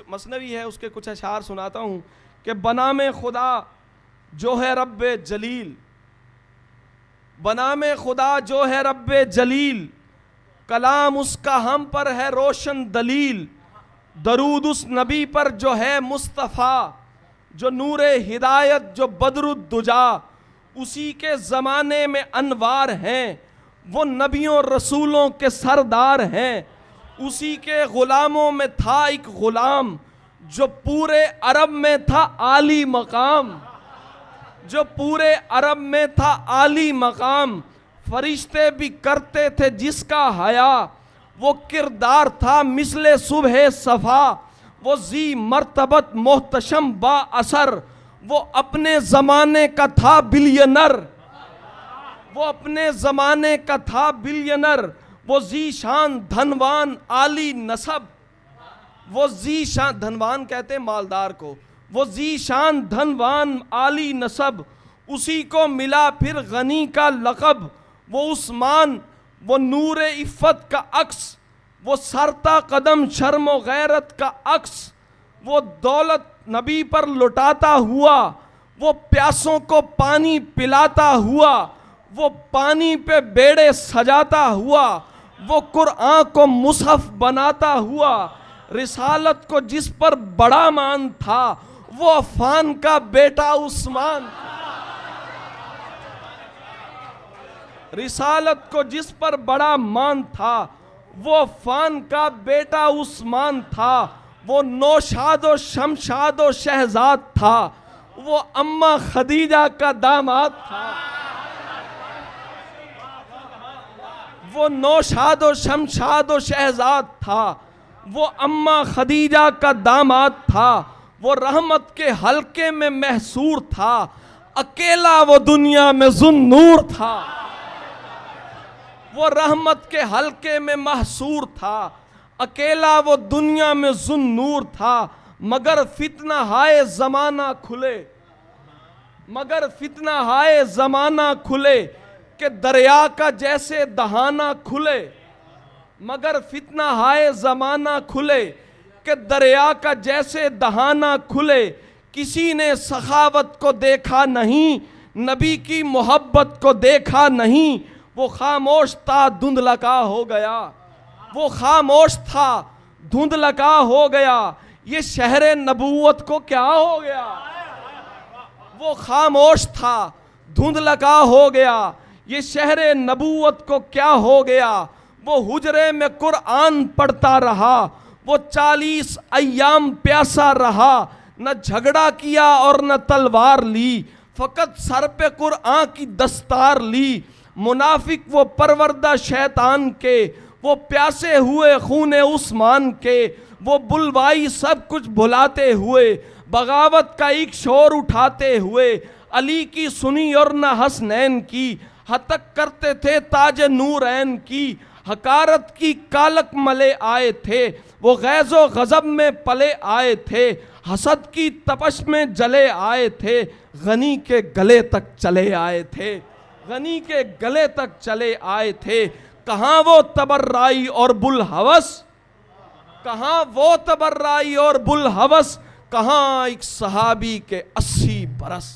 مثنوی ہے، اس کے کچھ اشعار سناتا ہوں کہ بنام خدا جو ہے رب جلیل، بنام خدا جو ہے رب جلیل، کلام اس کا ہم پر ہے روشن دلیل، درود اس نبی پر جو ہے مصطفیٰ، جو نور ہدایت جو بدر الدجا، اسی کے زمانے میں انوار ہیں، وہ نبیوں رسولوں کے سردار ہیں، اسی کے غلاموں میں تھا ایک غلام جو پورے عرب میں تھا عالی مقام، جو پورے عرب میں تھا عالی مقام، فرشتے بھی کرتے تھے جس کا حیا، وہ کردار تھا مثل صبح صفا، وہ ذی مرتبت محتشم با اثر، وہ اپنے زمانے کا تھا بلینر، وہ اپنے زمانے کا تھا بلینر، وہ ذی شان دھنوان عالی نسب، وہ ذی شان دھنوان کہتے ہیں مالدار کو، وہ ذی شان دھنوان عالی نسب، اسی کو ملا پھر غنی کا لقب، وہ عثمان وہ نور عفت کا عکس، وہ سرتا قدم شرم و غیرت کا عکس، وہ دولت نبی پر لٹاتا ہوا، وہ پیاسوں کو پانی پلاتا ہوا، وہ پانی پہ بیڑے سجاتا ہوا، وہ قرآن کو مصحف بناتا ہوا، رسالت کو جس پر بڑا مان تھا وہ عفان کا بیٹا عثمان، رسالت کو جس پر بڑا مان تھا وہ عفان کا بیٹا عثمان تھا، وہ نوشاد و شمشاد و شہزاد تھا، وہ اماں خدیجہ کا داماد تھا، وہ نوشاد و شمشاد و شہزاد تھا، وہ اماں خدیجہ کا داماد تھا، وہ رحمت کے حلقے میں محصور تھا، اکیلا وہ دنیا میں ذن نور تھا، وہ رحمت کے حلقے میں محصور تھا، اکیلا وہ دنیا میں ذن نور تھا، مگر فتنہ ہائے زمانہ کھلے، مگر فتنہ ہائے زمانہ کھلے کہ دریا کا جیسے دہانہ کھلے، مگر فتنہ ہائے زمانہ کھلے کہ دریا کا جیسے دہانہ کھلے، کسی نے سخاوت کو دیکھا نہیں، نبی کی محبت کو دیکھا نہیں، وہ خاموش تھا دھندلکا ہو گیا، وہ خاموش تھا دھندلکا ہو گیا، یہ شہر نبوت کو کیا ہو گیا، وہ خاموش تھا دھندلکا ہو گیا، یہ شہر نبوت کو کیا ہو گیا، وہ حجرے میں قرآن پڑھتا رہا، وہ 40 ایام پیاسا رہا، نہ جھگڑا کیا اور نہ تلوار لی، فقط سر پہ قرآن کی دستار لی، منافق وہ پروردہ شیطان کے، وہ پیاسے ہوئے خون عثمان کے، وہ بلوائی سب کچھ بھلاتے ہوئے، بغاوت کا ایک شور اٹھاتے ہوئے، علی کی سنی اور نہ حسنین کی، ہتک کرتے تھے تاج نورین کی، حقارت کی کالک ملے آئے تھے، وہ غیظ و غضب میں پلے آئے تھے، حسد کی تپش میں جلے آئے تھے، غنی کے گلے تک چلے آئے تھے، غنی کے گلے تک چلے آئے تھے، کہاں وہ تبررائی اور بلحوث، کہاں وہ تبررائی اور بلحوث، کہاں ایک صحابی کے 80 برس۔